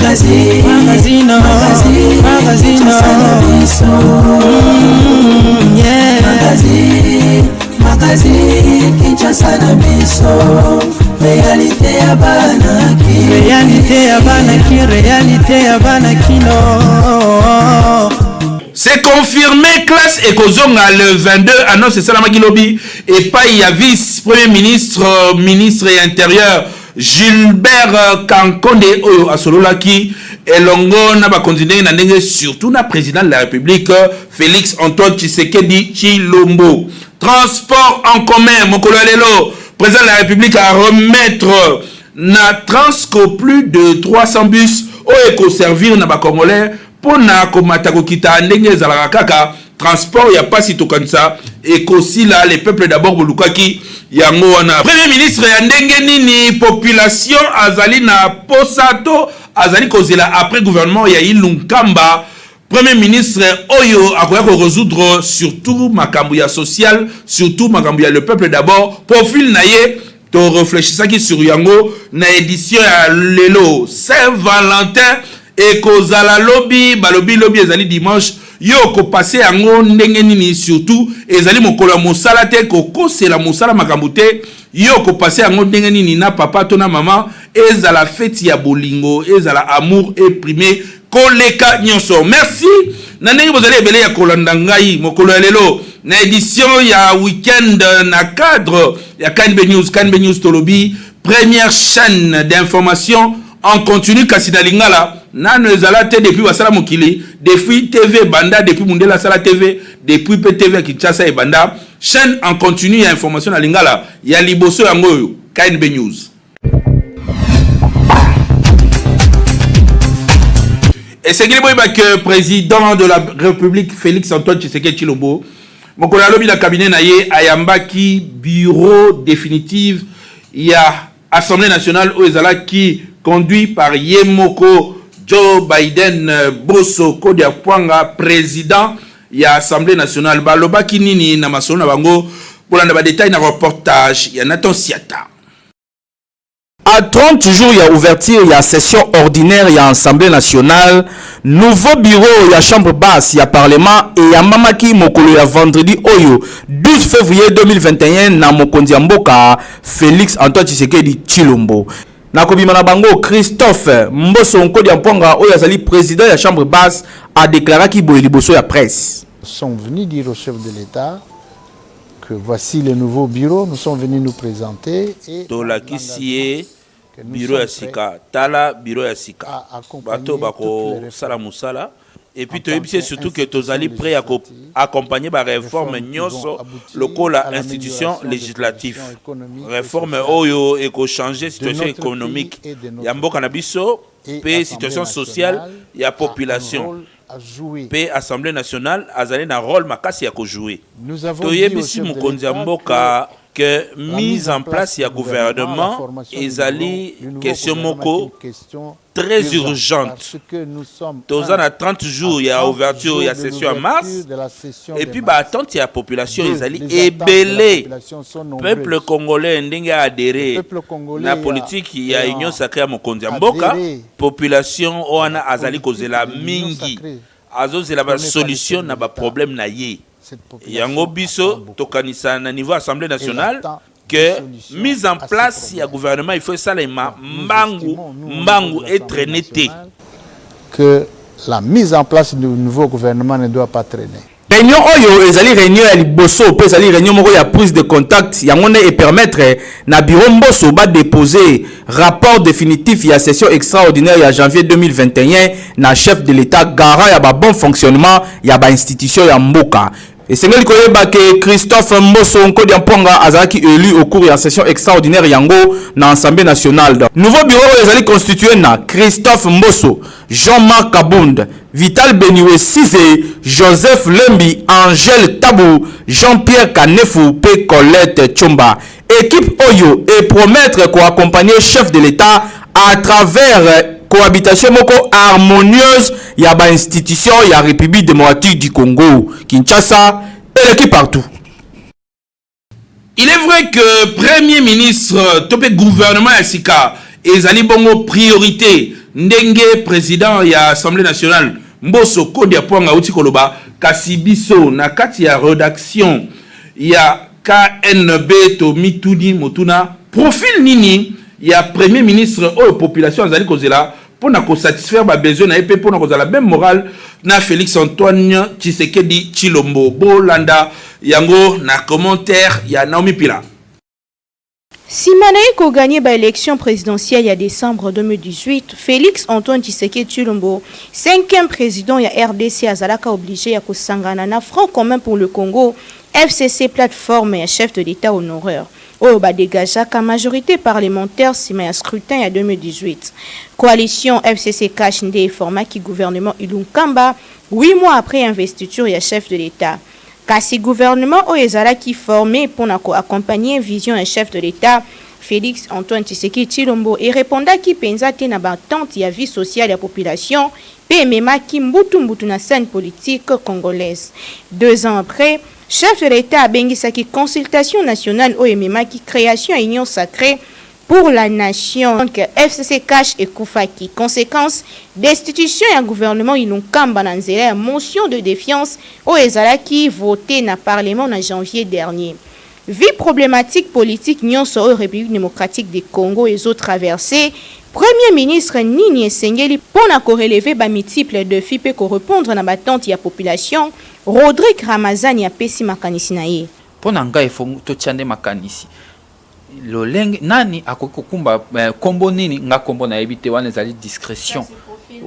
C'est confirmé, classe et Kozonga le 22 annonce Salamaki Lobby et pas il y a vice-premier ministre, ministre et intérieur Gilbert Kankonde Asololaki et Longo n'a continué na ndenge surtout na président de la République Félix Antoine Tshisekedi Tshilombo. Transport en commun, Mokolo Lelo, président de la République a remettre na Transco plus de 300 bus au éco-servir na ba Congolais pour na komata kokita ndenge ezalaka kaka transport ya pasi tokanisa ekosila les peuples d'abord bolukaki yango wana. Premier ministre ya ndenge nini population azali na posato azali kozela après gouvernement ya Ilunkamba. Premier ministre Oyo akoya ko résoudre surtout makambo ya social, surtout makambo ya le peuple d'abord. Profil na ye to réfléchissaki sur yango na édition ya lelo Saint-Valentin et kozala lobby balobi lobby ezali dimanche yo ko passer yango ndenge nini surtout ezali mokolo ya mosala te ko kosela mosala makambo te yo ko passer yango ndenge nini na papa to na maman ezala fête ya bolingo ezala amour exprimé koleka nyonso. Merci na ndenge bozali ebele ya kolanda ngai mokolo ya lelo na édition ya week-end na cadre ya KNB News Tolobi, première chaîne d'information en continu Kasida Lingala nano ezala te depuis wasala mokili depuis TV Banda depuis Mundela Sala TV depuis PTV Kinshasa et Banda chaîne en continu ya information na Lingala ya liboso yango KNB News. Et c'est que président de la République Félix Antoine Tshisekedi Tshilombo mokolo alobi la cabinet na ye ayambaki bureau définitive ya Assemblée nationale au ezala qui conduit par Yemoko Joe Biden Bosso Kodia Pwanga président ya Assemblée nationale balobaki nini na masolo na bango pour la détail na reportage ya Nathan Siata. À 30 jours, il y a ouverture, il y a session ordinaire, il y a Assemblée nationale, nouveau bureau, il y a chambre basse, il y a parlement, et il y a Mamaki Mokolo, il y a vendredi, Oyo, 12 février 2021, na Mokondi Mboka, Félix Antoine Tshisekedi Tshilombo. Nakobima na bango, Christophe Mbosso Nkodi Mponga, Oyo Azali, président de la chambre basse, a déclaré qu'il boye liboso ya presse. Nous sommes venus dire au chef de l'État que voici le nouveau bureau, nous sommes venus nous présenter. Et bureau ya sika tala bureau ya sika bato bako sala musala et puis tu sais surtout que tozali prêt à accompagner ba réforme nyonso lokola institution législative réforme oyo et ko changer situation économique ya mboka na biso pe situation sociale ya population pe Assemblée nationale azali na rôle makasi ya ko jouer toyebisi mokonzi ya mboka que mise en place ya gouvernement ezali question moko très urgente. Tozana à 30 jours il y a ouverture il y a session en mars et puis bah attente il y a population ezali ebelé peuple congolais ndenge adhéré na politique il y a union sacrée à mokonzi ya mboka population oana azali kozela mingi azozela ba solution na ba problème na ye. Yango biso tokanisa na niveau Assemblée nationale que mise en place ya gouvernement il faut ça les mbangu être traîné que la mise en place du nouveau gouvernement ne doit pas traîner. Réunion oyo ezali réunion ya liboso pe ezali réunion moko ya prise de contact yango ne et permettre na bureau Mbosso ba déposer rapport définitif ya session extraordinaire ya janvier 2021 na chef de l'État garant ya ba bon fonctionnement ya ba institution ya mboka. Et c'est que Christophe Mbosso Nkodi Mponga azalaki élu au cours de la session extraordinaire yango na Assemblée nationale. Nouveau bureau ezali constitué na Christophe Mbosso, Jean-Marc Kabund, Vital Beniwe Size, Joseph Lembi, Angèle Tabou, Jean-Pierre Kanefou, P. Colette Tchomba. Équipe Oyo et promettre qu'on accompagne le chef de l'État à travers cohabitation moko harmonieuse ya ba institution ya République démocratique du Congo, Kinshasa et l'équipe partout. Il est vrai que premier ministre topé gouvernement ya sika ezali bongo priorité ndenge président ya Assemblée nationale Mbosso Kodi Apwanga uti koloba kasi biso na kati ya rédaction ya KNB to mituni motuna profil nini ya premier ministre ou population azali kozela pour na ko satisfaire ba besoin na EP pour na kozala même moral na Félix Antoine Tshisekedi Tshilombo bolanda yango na commentaire ya Naomi Pila. Si Manaïko gagné par l'élection présidentielle il y a décembre 2018, Félix Antoine Tshisekedi Tshilombo, 5e président ya RDC azalaka obligé ya kosangana na Front commun pour le Congo, FCC plateforme et chef de l'État honoraire. Oba dégagaka majorité parlementaire si un scrutin en 2018. Coalition FCC cache des formats qui gouvernement Ilunkamba 8 mois après investiture et chef de l'État. Kasi gouvernement Oezala qui formé pour accompagner vision un chef de l'État Félix Antoine Tshisekedi Tshilombo et répondant qui pensa te na batante ya vie sociale la population PMMA qui mbutu na scène politique congolaise. 2 ans après, chef de l'État a bengisaki consultation nationale OMMA qui création à union sacrée pour la nation. Donc FCC cache et Koufaki. Conséquence, destitution et un gouvernement Ilunkamba Nanzela, motion de défiance au Ezala qui voté na parlement en janvier dernier. Vie problématique politique nyonso au République démocratique du Congo et autres traversées. Premier ministre Nini Esengeli pour na relever ba multiples défis pe ko répondre na batante ya population. Rodrigue Ramazani a pesi makanisi na ye. Pona nga ifo to tiande makanisi. Loleng nani akokumba kombo nini nga kombo na ebite wana ezali discrétion.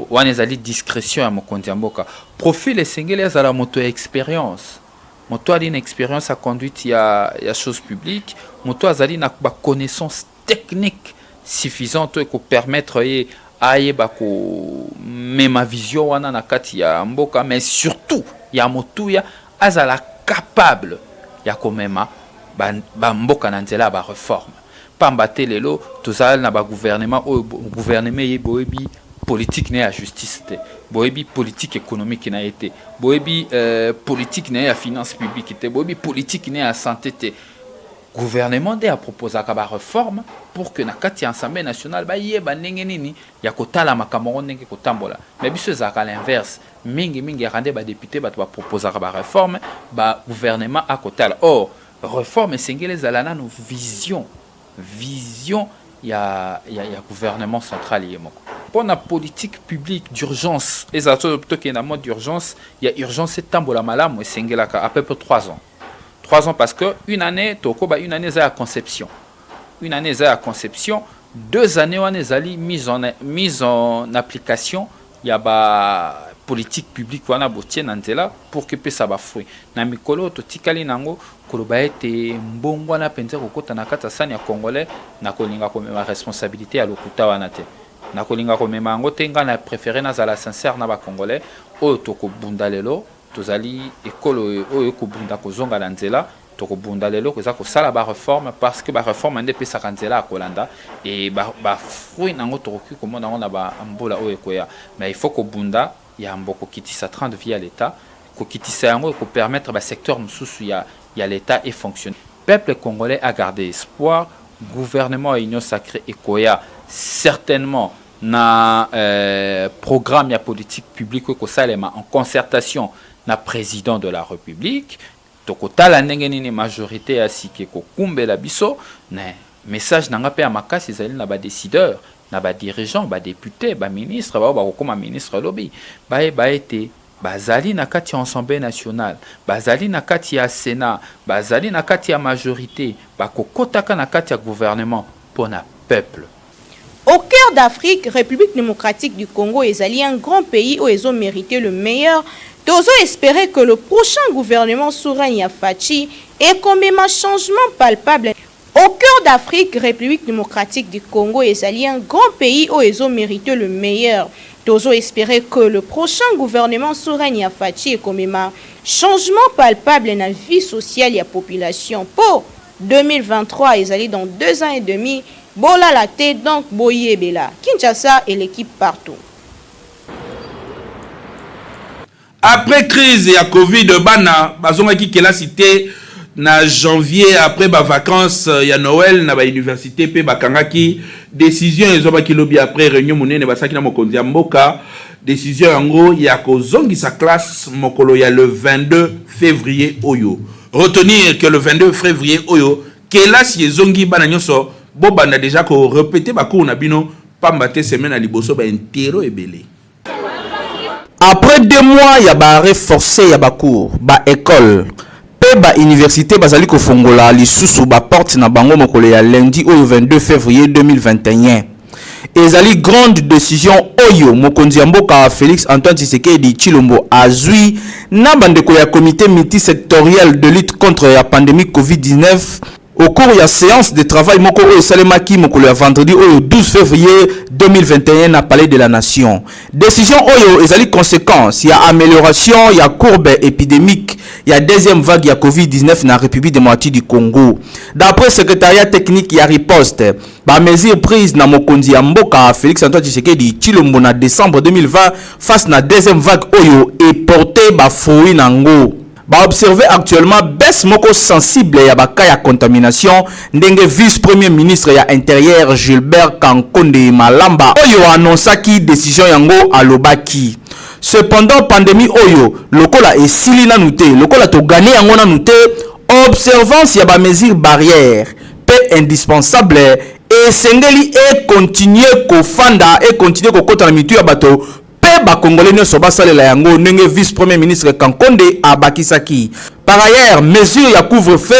Wana ezali discrétion ya mokonzi mboka. Profil Esengeli azala moto expérience. Moto ali une expérience à conduite ya chose publique, moto azali na ba connaissance technique suffisante pour permettre aye bako mema vision wana na kati ya mboka, mais surtout ya motuya azala capable ya komema ba mboka na nzela ba réforme pamba te lelo tozala na ba gouvernement o gouvernement ye boyebi politique na justice te boyebi politique économique na été boyebi politique na finance publique te boyebi politique na santé te gouvernement de a proposé ba réforme pour que na kati assemblée nationale ba yeba ndenge nini ya kotala makambo ndenge kotambola mais biso za ka l'inverse mingi rande ba député ba proposer ba réforme ba gouvernement a kotala or réforme singele zalana no vision ya gouvernement central yemoko pour la politique publique d'urgence les autres plutôt qu'il y a mode d'urgence il y a urgence c'est tambola malamu singela à peu près 3 ans. 3 ans parce que une année à conception. Une année à conception, 2 années on est mise en application, il y a ba politique publique wana botien nantela pour que ça ba fruit. Na mikolo to tikali nango koloba ete mbongo na penza kokota na kata sani ya congolais na kolinga ko ma responsabilité à lokuta wana te. Na kolinga ko mema ngo tenga na préféré na zala sincère na ba congolais o to ko bundalelo tozali ekolo oyo kobunda kozonga na nzela tokobunda lelo koza kosala ba réforme parce que ba réforme nde pesa kanzela akolanda et ba fruit nango tokoki komona ngo na ba mbola oyo koya mais il faut kobunda ya mboko kitisa 30 via l'état ko kitisa yango ko permettre ba secteur mususu ya l'état et fonctionner. Peuple congolais a gardé espoir, gouvernement et union sacrée et koya certainement na programme ya politique publique ko salema en concertation na président de la République tokotala ndenge nini majorité asiki ko kumbela biso ne message nanga pe makasi ezali na ba décideur na ba dirigeant ba député ba ministre ba kokoma ministre lobby ba ete bazali na kati ya Assemblée nationale bazali na kati ya Sénat bazali na kati ya majorité ba kokotaka na kati ya gouvernement pour na peuple. Au cœur d'Afrique, République démocratique du Congo est un grand pays où ils ont mérité le meilleur. Nous espérer que le prochain gouvernement souverain Fachi ait comme un changement palpable. Au cœur d'Afrique, République démocratique du Congo est un grand pays où ils ont mérité le meilleur. Nous espérer que le prochain gouvernement souverain Fachi ait comme un changement palpable dans la vie sociale de la population. Pour 2023, ils allaient dans 2 ans et demi. Bola la tête donc Boye Bela. Kinshasa et l'équipe partout. Après crise et à Covid, bana bazonga qui la cité na janvier après ba vacances ya Noël na ba université pe bakangaki décision ezobaki lobi après réunion monene basaki na mokonzi ya mboka décision yango ya kozongisa classe mokolo ya le 22 février oyo. Retenir que le 22 février oyo kelasi ezongi bana nyonso bobanda déjà ko répéter ba cours na bino pamba te semaine à liboso ba intero ebele. Après 2 mois, il y a arrêt forcé, il y a cours, ba école, ba université, bazali ko fongola li susu ba porte na bango mokolo ya lundi au 22 février 2021. Ezali grande décision oyo mokonzi ya mboka Félix Antoine Tshisekedi Tshilombo azui na bandeko ya comité multisectoriel de lutte contre la pandémie Covid-19 au cours de la séance de travail moko oyo salemaki mokolo ya vendredi oyo 12 février 2021 na palais de la nation. Décision oyo ezali conséquence, il y a amélioration, il y a courbe épidémique, il y a deuxième vague ya Covid-19 na République démocratique du Congo. D'après le secrétariat technique, il y a riposte. Ba mesure prise na mokonzi ya mboka Félix Antoine Tshisekedi Tshilombo na décembre 2020 face na deuxième vague oyo et porté ba fruit nango. Ba observer actuellement baisse moko sensible ya baka ya contamination ndenge vice-premier ministre ya intérieur Gilbert Kankonde Malamba oyo annonçaki décision yango alobaki. Cependant pandémie oyo lokola esili nanu te lokola to gagner yango nanu te observance ya ba mesure barrière pe indispensable et sengeli et continuer ko fanda et continuer ko kota na mitu ya bato ba congolais ne soba salela yango ndenge vice premier ministre Kankonde abakisaki. Par ailleurs, mesure ya couvre-feu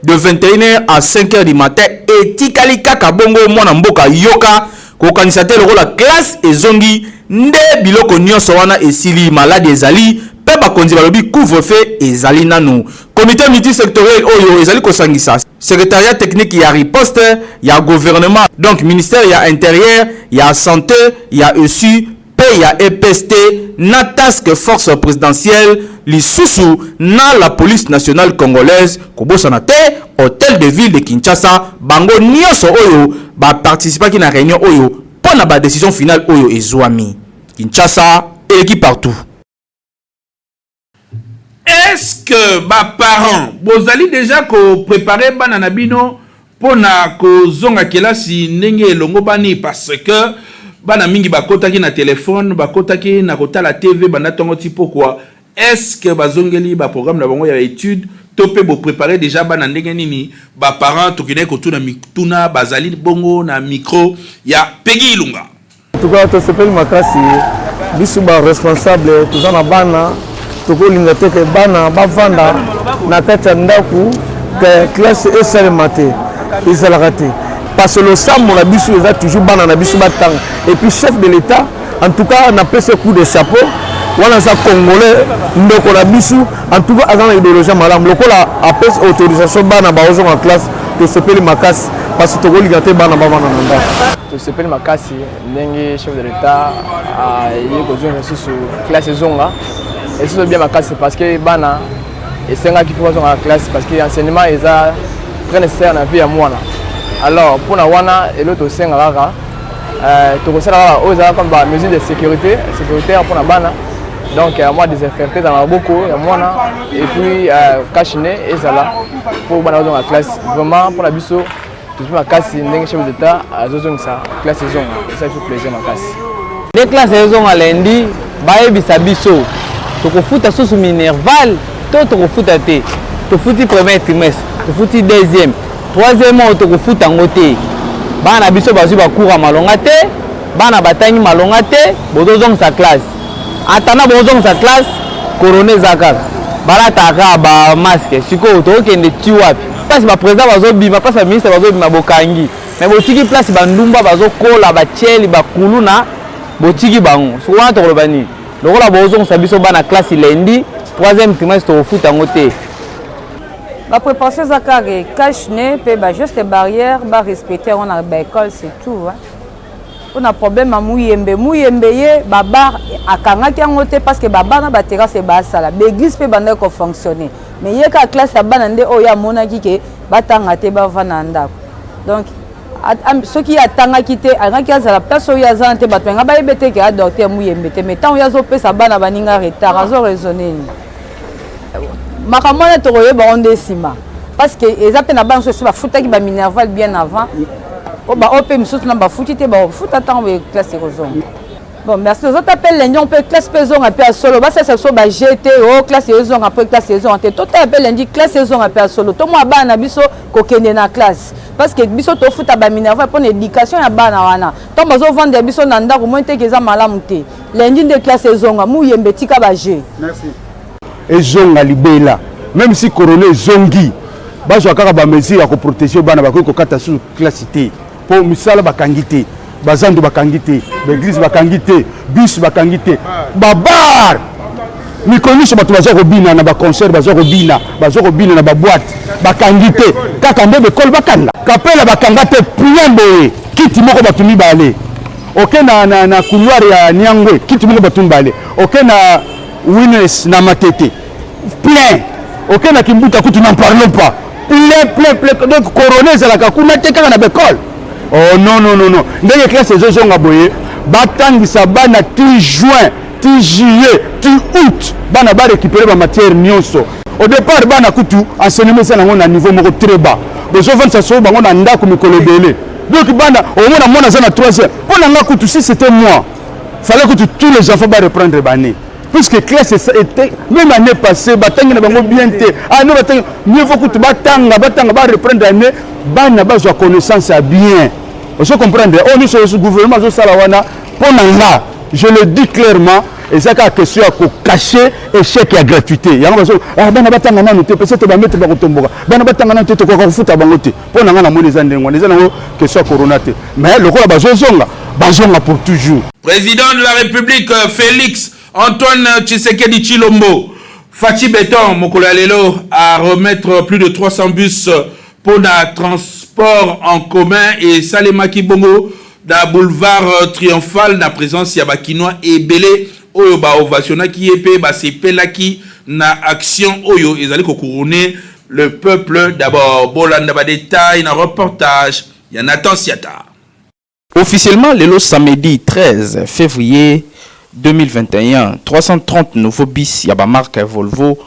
de 21h à 5h du matin et tikali kaka bongo mwana mboka yoka ko kanisa te lokola classe ezongi nde biloko nyonso wana esili malade ezali pe bakonzi balobi couvre-feu ezali nanu. Comité multisectoriel oyo ezali kosangisa secrétariat technique ya riposte ya gouvernement donc ministère ya intérieur ya santé ya ESU il y a EPST, na task force présidentielle, l'Issoussou, na la police nationale congolaise, Kobosanate, hôtel de ville de Kinshasa, Bango Nyoso Oyo, ba participer à la réunion Oyo, pour la décision finale Oyo et Zouami. Kinshasa, et qui partout. Est-ce que ba parents, vous allez déjà préparer bananabino pour na kozonga kelasi nenge longo bani parce que bana mingi bakotaki na téléphone bakotaki na kotala TV bana tongo ti pourquoi est-ce que bazongeli ba programme na bango ya étude topé bo préparer déjà bana ndenge nini ba parents tokine ko tuna mituna bazali bongo na micro ya Peggy Ilunga. En tout cas to sepeli makasi bisu ba responsable tuzana bana tokolinga teke bana bavanda na kati ya ndaku ke classe esalemate ezalaka te. Parce que le sang, on a toujours ban na bisu batang. Et puis chef de l'État, en tout cas, on a fait ce coup de chapeau. On a ça congolais, on a bisu. En tout cas, avant l'idéologie madame, le col a fait autorisation ban na baozo en classe de se payer ma casse parce que Togo ligaté ban na bavana nanda. De se payer ma casse, n'engue chef de l'État a eu besoin de sur classe zonga. Et c'est bien ma casse parce que bana et c'est un qui faut en classe parce que l'enseignement est très nécessaire dans la vie à moi. Alors, pour la wana et l'autre aussi, tu conseilles comme mesure de sécuritaire pour la bana. Donc, moi, désinfecter dans la beaucoup, et puis cachiné et ça là pour dans la classe. Vraiment, pour la biso, tu peux ma casse, une chef d'État, à zone ça, classe saison. Et ça, il faut plaisir ma casse. Les classes saison à lundi, baie bisabiso. Tu peux foutre sous minerval, tu peux foutre à thé. Tu foutre premier trimestre, tu foutre deuxième. Troisièmement, tu peux foutre en côté. Bana biso bazu ba cours à malongate, bana batangi malongate, bozong sa classe. Atana bozong sa classe, coroné zakar. Bala taka ba masque, siko to kende tiwapi. Place ba président bazo bima, place ba ministre bazo bima bokangi. Mais botiki place ba ndumba bazo kola ba cheli ba kuluna, botiki bango. So wana to lobani. Lokola bozong sa biso bana classe lundi, troisième trimestre to foot en côté. La préparation zakare cache-nez, juste barrière, respecter on a l'école, c'est tout. On a problème à mouyembe ye babar akanga ki ngote parce que baba na batera c'est basala. L'église peut bande ko fonctionner. Mais y a ka classe ya banande o ya monaki ke batanga te bavana ndako. Donc ceux qui attendent quitter angaki azala place o ya zante batanga ba ebete ke docteur mouyembe te mais tant ya zo pesa bana baninga retard azo raisonner. Makamana toroye ba onde sima parce que eza pe na bana so ba futa ki ba minerval bien avant o ba op misoto na ba futi te ba futa tant ba classe rozonga. Bon, merci. Nous appelons les gens peut classe saison un peu à solo. Bah ça c'est ba GT o classe saison après classe saison. Tout appelle lundi classe saison un peu à solo. Tout moi ba na biso ko kende na classe. Parce que biso to futa ba minerva pour l'éducation ya bana wana. Tant bazo vendre biso na ndako moins te que za malamu te. Lundi de classe saison mu yembe tika ba G. Merci. Et zonga libela. Même si coroner zongi. Ba zo kaka ba mesure ko protéger bana ba ko kata sur classe té. Pour misala ba kangité. Bazando bakangité, l'église bakangité, bus bakangité, babar. Ni connu sur bato bazo robina na ba concert bazo robina na ba boîte, bakangité, kaka mbebe kol bakanga. Kapela bakangate priembe, kiti moko batumi balé. OK na couloir ya Nyangwe, kiti moko batumi balé. OK na Winners na Matete. Plein. OK na Kimbuta kutu n'en parlons pas. Plein. Donc coroner la kakuna te kaka na bekol. Oh non. Ndenge classe ezo nga boye batangisa bana ti juin, ti juillet, ti août bana ba récupérer ba matière nyonso. Au départ bana kutu enseignement ça na niveau moko très bas. Bezo vendre ça so bango na ndako mikolo belé. Donc bana au mona za na 3e. Pour nga kutu si c'était moi. Fallait que tous les enfants ba reprendre bané. Puisque classe était même année passée batangi na bango bien té. Ah non batangi mieux faut que batanga ba reprendre année bana ba zo connaissance à bien. Vous comprenez? On est sur le gouvernement de Salawana pour nga. Je le dis clairement et c'est la question à cacher échec et gratuité. Il y a un bana batanga na noté peut-être ba mettre ba kotomboka. Bana batanga na noté to ko futa bangote. Pour nga na moni zandengwa. Les ana question corona té. Mais le ko ba zonga pour toujours. Président de la République Félix Antoine Tshisekedi Tshilombo Fachi Béton Mokolalelo à remettre plus de 300 bus pour le transport en commun et Salemaki Bongo da boulevard triomphal na présence ya bakinois et belé oyo ba ovationa ki epé ba sepelaki na action oyo ezali ko couronner le peuple d'abord. Bolanda ba détail na reportage ya Nathan Siata. Officiellement le samedi 13 février 2021, 330 nouveaux bis ya ba marque Volvo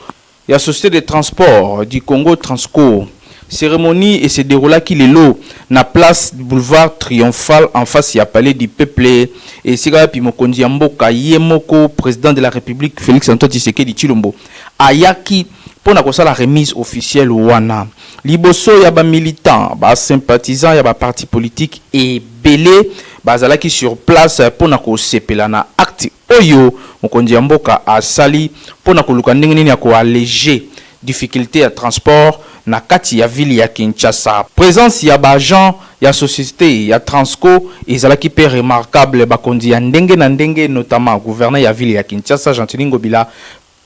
ya société de transport du Congo Transco. Cérémonie et se déroula qui les lots na place du boulevard triomphal en face ya palais du peuple et Siga Pimokondi Mboka Yemoko président de la République Félix Antoine Tshisekedi Tshilombo ayaki pour la remise officielle wana liboso ya ba militant ba sympathisant ya ba parti politique et belé bazalaki sur place pour na ko sepela na acte oyo Mokondi Mboka asali pour na ko luka ndenge nini ya ko alléger difficulté à transport na kati ya ville ya Kinshasa. Présence ya ba agent ya société ya Transco ezalaki pe remarquable bakondi ya ndenge na ndenge notamment gouverneur ya ville ya Kinshasa Jean-Tini Ngobila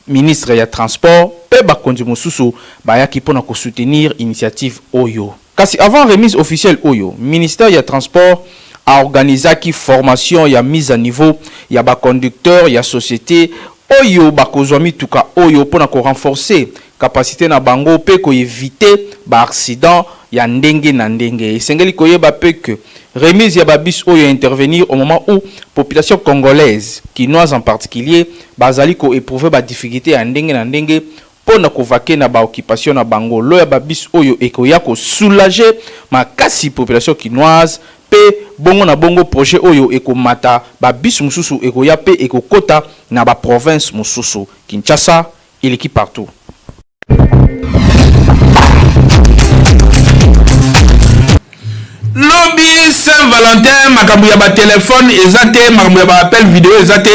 ministre ya transport pe bakondi mosusu bayaki pona ko soutenir initiative oyo. Kasi avant remise officielle oyo, ministère ya transport a organisé qui formation ya mise à niveau ya ba conducteur ya société oyo bakozwa mituka oyo pona ko renforcer capacité na bango pe ko éviter ba accident ya ndenge na ndenge. Esengeli koyeba pe que remise ya babis oyo intervenir au moment où population congolaise, quinoise en particulier, bazali ko éprouver ba difficulté ya ndenge na ndenge pona ko vaquer na ba occupation na bango. Lo ya babis oyo ekoya ko soulager makasi population quinoise pe bongo na bongo projet oyo ekomata babis mususu ekoya pe ekokota na ba province mususu. Kinshasa, il est qui partout. Lobby Saint-Valentin, makambu ya ba téléphone ezate, makambu ya ba appel vidéo ezate,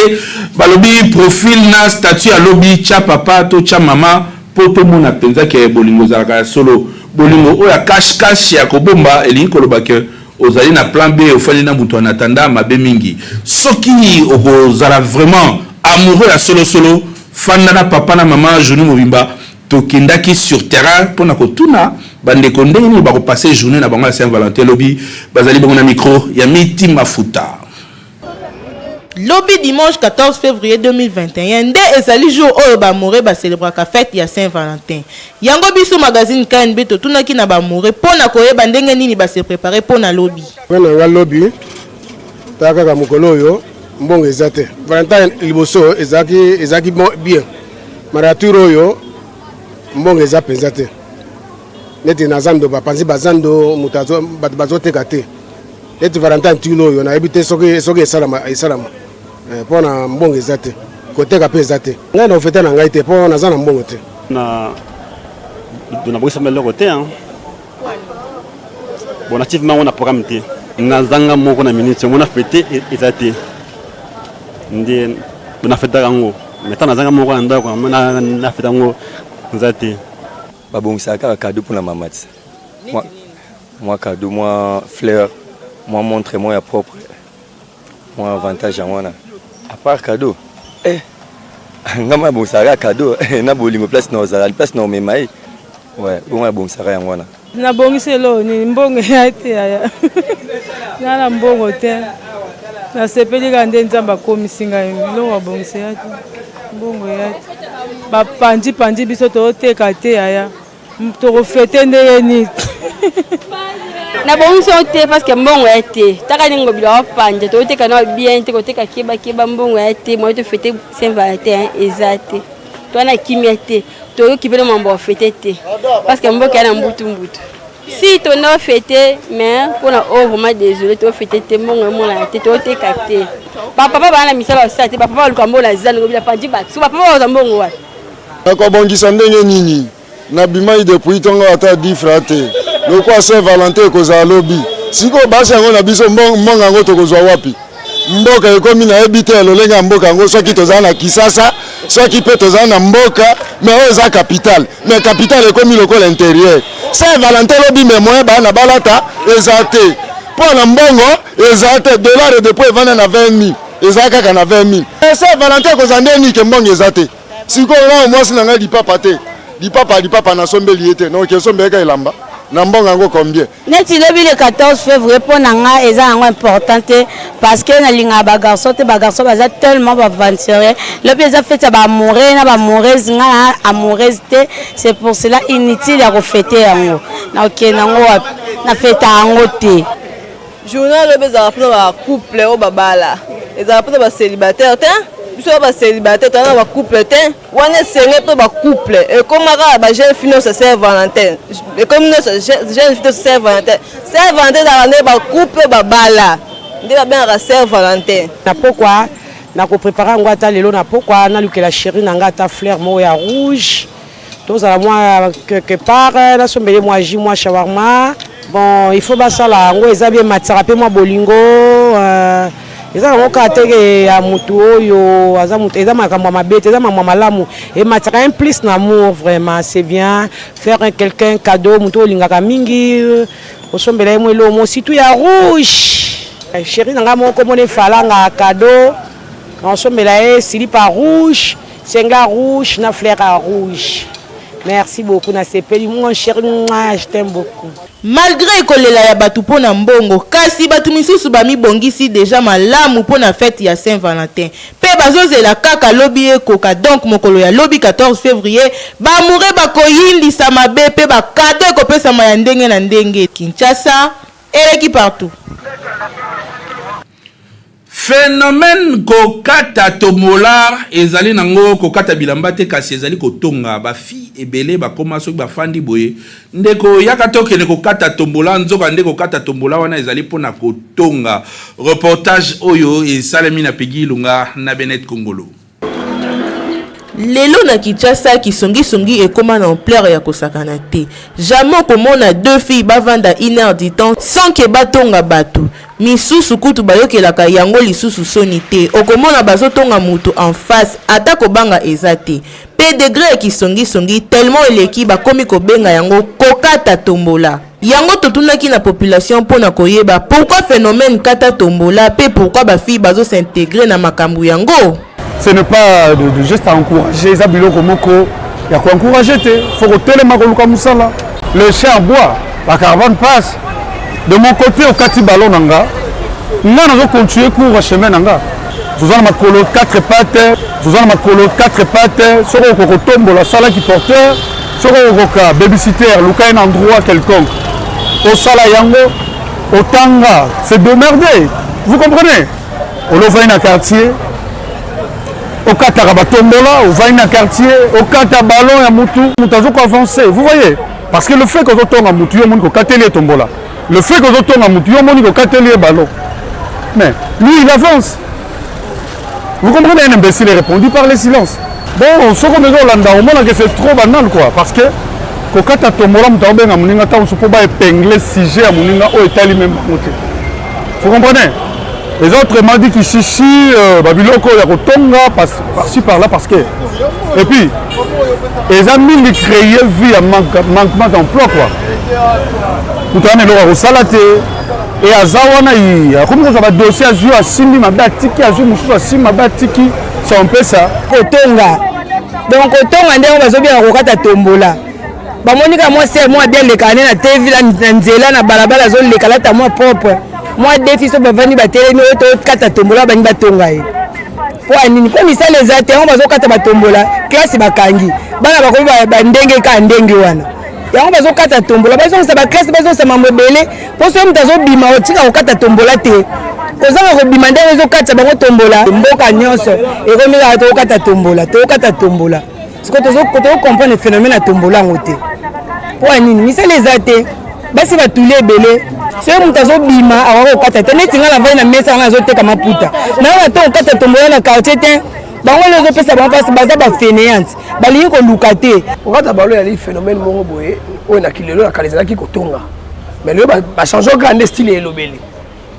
ba lobby profil na statut à lobby cha papa to cha mama poto mona penza ke bolingo zaka solo bolingo oya cash ya kobomba elingi koloba ke ozali na plan B ofali na mutu anatanda mabe mingi. Soki okozala vraiment amoureux ya solo fanda na papa na mama Johnny Mobimba tokendaki sur terrain pona kotuna bande kondenge ni ba ko passer journée na bango Saint-Valentin lobby bazali bango na micro ya Miti Mafuta. Lobby dimanche 14 février 2021 nde ezali jour oyo ba moré ba célébrer ka fête ya Saint-Valentin. Yango biso magazine KNB to tunaki na ba moré pona koyeba ndenge nini ba se préparer pona lobby. Pona nga lobby taka ka mukolo yo mbongo ezate. Valentin liboso ezaki bien. Maraturo yo mbongo eza penza te. neti na zando bapanzi bazando mutazo bazoteka te neti Valentin Ntilo oyo nayebi te soki esalama mpona mbongo eza te koteka mpe eza te ngai na ofete na ngai te mpo naza na mbongo te nabokisa meloko te bon activement on a programme te nazanga moko na minute on a fete eza te nde on a fete yango maintenant nazanga moko na ndako na fete yango eza te babongisa kaka cadeau pour la mamati moi cadeau moi fleur moi montre moi ya propre moi avantage ya wana à part cadeau ngama bongisa kaka cadeau na bolingo place na ozala place na omemai ouais bonga bongisa kaka yango wana na bongisa lo ni mbongo ya te ya na mbongo te na sepeli ka nde nzamba komisi ngai lo wa bongisa ya te mbongo ya te bapanzi biso toteka te ya tokofete ndenge nini na bongisa te parce que mbongo ya te taka ningo bila wapanja toteka na bien te koteka keba mbongo ya te moi to fete Saint-Valentin ezate to na kimia te to kibelo mambo fete te parce que mboka na mbutu si to na fete mais pour na vraiment désolé to fete te mbongo mo na te to teka te papa bana misala sa te papa lukambo la zana bila panji ba so papa wa mbongo wa ko bongisa ndenge nini na bimai depuis tongo ata 10 frate le quoi Saint-Valentin koza lobby siko basi yango na biso mbongo yango to kozwa wapi mboka ekomi na ebite lolenga mboka yango soki tozana na Kisasa soki pe tozana na mboka mais oza capital mais capital ekomi lokola intérieur Saint-Valentin lobby mais moyen ba na balata ezate pour na mbongo ezate dollar depuis vana na 20 000 ezaka na 20 000 Saint-Valentin koza ndeni ke mbongo ezate siko na mwasi na ngai lipapa na sombe liete non ke sombe ka elamba na mbongo yango combien neti lobi le 14 février pour nanga eza yango importante parce que na linga ba garçon baza tellement aventurier lobi eza fête ba amoureux na ba amoureuse nga amoureuse te c'est pour cela inutile ya refêter yango na ok nango na fête yango te journal lobi eza pour ba couple o babala eza pour ba célibataire te biso ba célibataire tana ba couple te wana senge pe ba couple et comme ba jeune fille se Saint-Valentin et comme nous jeune fille se Saint-Valentin dans ne ba couple ba bala nde ba bien Saint-Valentin na pourquoi na ko préparer ngwata lelo na pourquoi na lukela chérie na ngata fleur mo ya rouge tous à moi quelque part na sombele moi ji moi shawarma bon il faut ba sala ngo eza bien matara pe moi bolingo eza ngoka teke ya mutu oyo aza mutu eza makambo mabete eza makambo malamu et mataka un plus d'amour vraiment c'est bien faire quelqu'un cadeau mutu olingaka mingi osombela mo elo mo situ ya rouge chérie nanga moko mone falanga cadeau osombela slip à rouge senga rouge na fleur à rouge. Merci beaucoup na sepeli mon chéri, je t'aime beaucoup. Malgré kolela ya batu pona mbongo kasi batu misusu bami bongisi déjà malamu pona fête ya Saint-Valentin pe bazozela kaka lobi ekoka donc mokolo ya lobi 14 février ba amoureux bakoyindisa mabe pe ba cadeau kopesa ma ya ndenge na ndenge Kinshasa eleki partout. Phénomène kokata tomola ezali nango kokata bilamba te kasi ezali kotonga ba fi ebele ba koma soki ba fandi boye ndeko yakato kene kokata tombola nzoka ndeko kokata tombola wana ezali pona kotonga reportage oyo esalemi na Peggy Lunga na Benet Kongolo. Lelo na Kinshasa kisongi ekoma na ampleur ya kosakana te. Jamais komona deux filles bavanda 1 heure du temps sans que batonga batu. Misusu kutu bayokelaka yango lisusu soni te. Okomona bazotonga mutu en face atako banga ezate. Pe degré kisongi tellement eleki bakomi kobenga yango kokata tombola. Yango totunaki na population pona koyeba pourquoi phénomène kata tombola pe pourquoi ba filles bazo s'intégrer na makambu yango. Ce n'est pas de juste à encourager Zabilo Komoko. Il y a quoi encourager. Il faut que le chien boit, la caravane passe. De mon côté, au Kati Ballon Nanga, nous allons continuer pour le chemin Nanga. Nous allons mettre 4 pattes, nous allons mettre 4 pattes, sur le tombe, la salle qui porteur, sur le babysitter, un endroit quelconque. Au Sala Yango, au Tanga, c'est de merder. Vous comprenez? On le voit dans le quartier. Au Katarabatombola, au Vaina quartier, au Kataballon, à Moutou, Moutazouk avancé. Vous voyez, Parce que le fait que vous avez moutu, vous avez tombola. Le fait que vous avez moutu, vous avez ballon. Mais lui, il avance. Vous comprenez, un imbécile est répondu par le silence. Bon, ce qu'on a dit, c'est trop banal, quoi. Parce que quand tu as tombola, tu as épingler le sujet à mon même. Vous comprenez? Les autres m'ont dit qu'ici, Babiloko, il y a Rotonga, par-ci, par-là, parce que. Et puis, les amis qui créent vie à manquement d'emploi, quoi. Tout le monde a salaté. Et à Zawana, comme ça va dossier à jouer à Simi, ma batiki, à jouer à Simi, ma batiki, c'est un peu ça. Rotonga. Donc, Rotonga, on va se bien à Tombola. Monica, moi, c'est moi bien les canets, la TV, la Nzela, la balabala, zone, les calates à moi propre. Moi, des filles sont venus à télé, nous, quatre à Tombola, ben Batonga. Comme ça, les atterrants, on va se Tombola, classe Bakangi. Bana Bandenge, Kandenge, wana. yango bazokata tombola bazongisa baklasse bazongisa mamobele mpo soki moto azobima otika kokata tombola te kozanga kobima ndenge ezokatisa bango tombola mboka nyonso ekomikaka tokokata tombola siko tozokomprendre phénomène ya tombola yango te mpo ya nini misala eza te basi batuli ebele soki moto azobima akoki kokata te neti nga navai na mesa wana azoteka maputa nayo bato kokata tombola na quartier te bango le ezopesa bango mpasi baza bafainéante balingi koluka te kokata balo yali phénomène moko boye oyo na kilelo na kala ezalaki kotonga mais lelo bachange okaa nde style elobele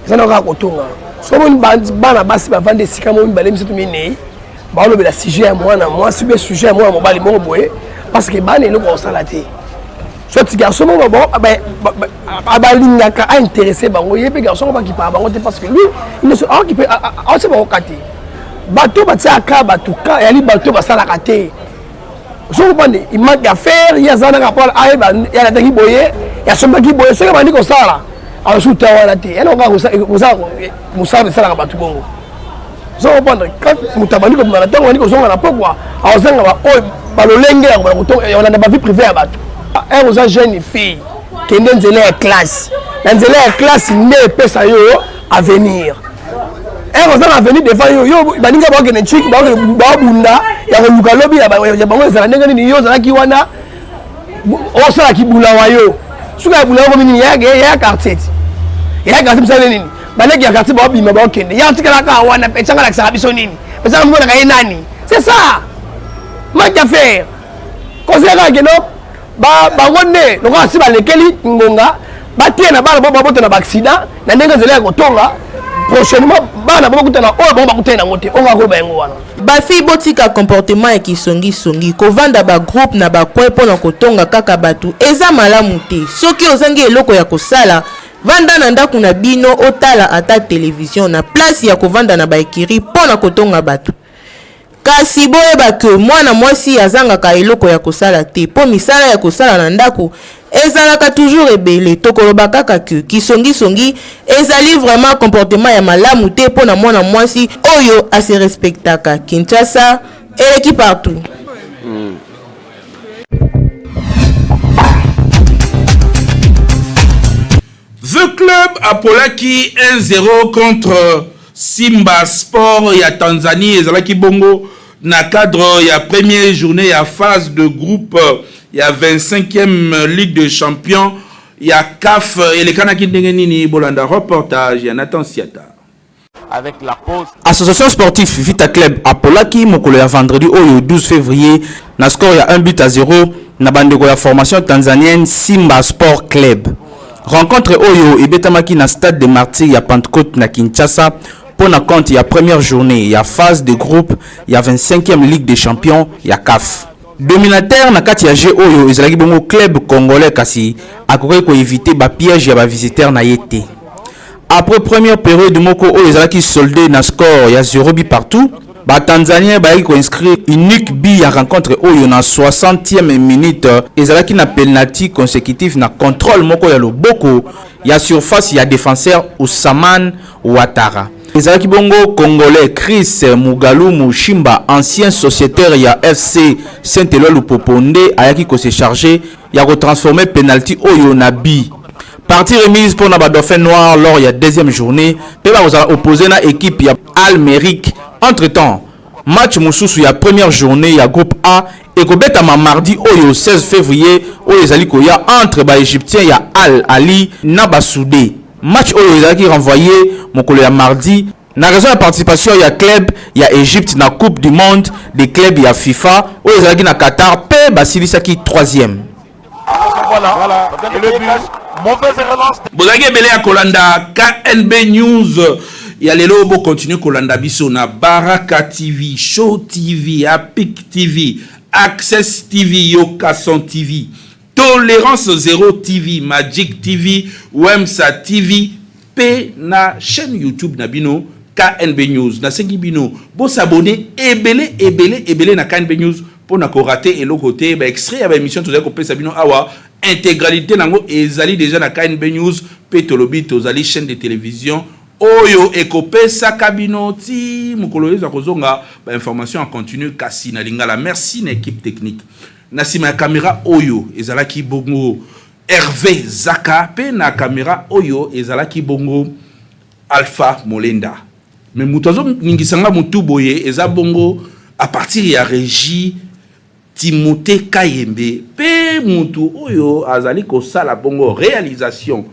eza na kaka kotonga soki bana basi bavanda esika mo mibale misato minei baolobela sujet ya mwana mwasi mpe sujet ya mwana mobali moko boye parce que bana eloko kosala te soit garçon moko abalingaka aintéressé bango ye mpe garçon moko bakipaka bango te parce que lui aotie bango kate bateau batiaka batuka yali bateau basalaka te sokopande il manque d'affaires ya za na rapport ayeba ya nataki boye ya sombaki boye soki bandi kosala asuta wana te yana kosala mosala esalaka bato bongo sokopande moto abandi kobima na ntango bandi kozonga na pokwa akozanga oyo balolenge yolanda bavie privé ya bato ere oza jeune fille kende nzela ya classe na nzela ya classe nde epesa yo avenir ere oza na avenir devant yo baninga bakokende ntiki babunda ya koluka lobi ya bango ezala ndenge nini yo ozalaki wana osalaki bulawa yo suka ya bulawa komi nini ya quartier ya quartier misala nini baleki ya quartier babima bakokende ya tikalaka wana pecanga lakisaka biso nini pecanga monaka ye nani c'est ça manque d'affaire konsekaka keno bango nde lokola si balekeli ngonga batie na bana bo babota na baaccident na ndenge nzela ya kotonga prochainement bana bakutana oyo bango bakutana nango te onga koloba yango wana bafille botika comportement ya kisongisongi kovanda bagroupe na bakwe mpona kotonga kaka bato eza malamu te soki ozangi eloko ya kosala vanda na ndako na bino otala ata television na place ya kovanda na baekiri mpona kotonga bato kasi boyeba ke mwana mwasi azangaka eloko ya kosala te mpo misala ya kosala na ndako ezalaka toujours ebele tokoloba kaka ke kisongisongi ezali vraiment comportement ya malamu te mpo na mwana mwasi oyo ase respectaka. Kinshasa eleki partout. The Club apolaki 1-0 contre Simba Sport ya Tanzanie ezalaki bongo na cadre ya première journée ya phase de groupe ya 25e Ligue de Champions ya CAF elekanaki ndenge nini bolanda reportage ya Nathan Siata. Avec la pause. Association sportive Vita Club apolaki mokolo ya vendredi oyo 12 février na score ya 1-0 na bandeko ya formation tanzanienne Simba Sport Club. Rencontre oyo ebetamaki na stade de Martyrs ya Pentecôte na Kinshasa pour na compte ya première journée ya phase de groupe ya 25e Ligue des Champions ya CAF. Dominateur na kati ya jeu oyo ezalaki bongo club congolais kasi akoki ko éviter ba piège ya ba visiteur na yete. Après première période moko oyo ezalaki soldé na score ya 0 but partout, ba Tanzanien ba ko inscrire unique but ya rencontre oyo na 60e minute ezalaki na penalty consécutif na contrôle moko ya loboko ya surface ya défenseur Ousmane Ouattara. Ezalaki bongo congolais Chris Mugalu Mushimba, ancien sociétaire ya FC Saint-Éloi Lupoponde ayaki ko se charger ya ko transformer penalty oyo na bi. Partie remise pour Naba Dauphin Noir lors ya deuxième journée, pe ba opposé na équipe ya Almeric. Entre-temps, Match mosusu ya première journée ya groupe A et kobetama mardi oyo 16 février oyo ezali koya entre ba égyptien ya Al Ali na Basoudé. Match oyo ezali renvoyé mokolo ya mardi na raison ya participation ya club ya Égypte na Coupe du Monde des clubs ya FIFA oyo ezali na Qatar pe basilisaki 3e. Voilà. Et le but. Mauvaise relance. Bozaki ebele ya kolanda KNB News. Ya lelo bo continue kolanda biso na Baraka TV, Show TV, Apic TV, Access TV, Yokason TV, Tolérance Zéro TV, Magic TV, Wemsa TV, P na chaîne YouTube na bino KNB News. Na sengi bino bo s'abonner ebele na KNB News pour na ko rater et l'autre côté ba extrait ya émission to za ko pesa bino awa intégralité nango ezali déjà na KNB News pe tolobi tozali chaîne de télévision oyo ekopesa kabino ti mukolo yezo kozonga ba information en continu kasi na lingala. Merci na équipe technique na sima ya caméra oyo ezalaki bongo Hervé Zaka pe na caméra oyo ezalaki bongo Alpha Molenda. Mais mutazo ningisanga mutu boye eza bongo à partir ya régie Timothée Kayembe pe mutu oyo azali ko sala bongo réalisation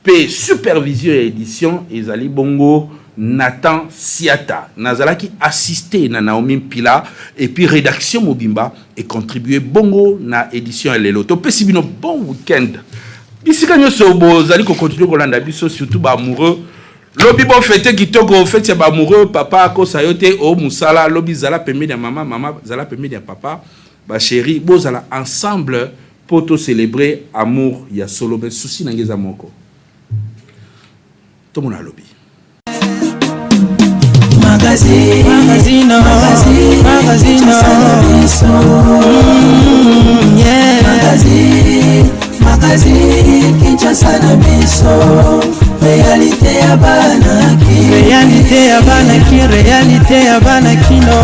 pe supervision et édition ezali bongo Nathan Siata nazalaki assisté na Naomi Pila et puis rédaction Mobimba et contribuer bongo na édition lelo to pesi bino bon week-end bisika nyoso bozali ko continuer ko landa biso surtout ba amoureux lobi bon fête kitoko fête ya ba amoureux papa ko sayote o musala lobi zala pembe ya mama zala pembe ya papa ba chéri bozala ensemble pour to célébrer amour ya solo ben souci nangeza moko tout mon lobby magazine Kinshasa na biso réalité ya banaki réalité ya banaki kino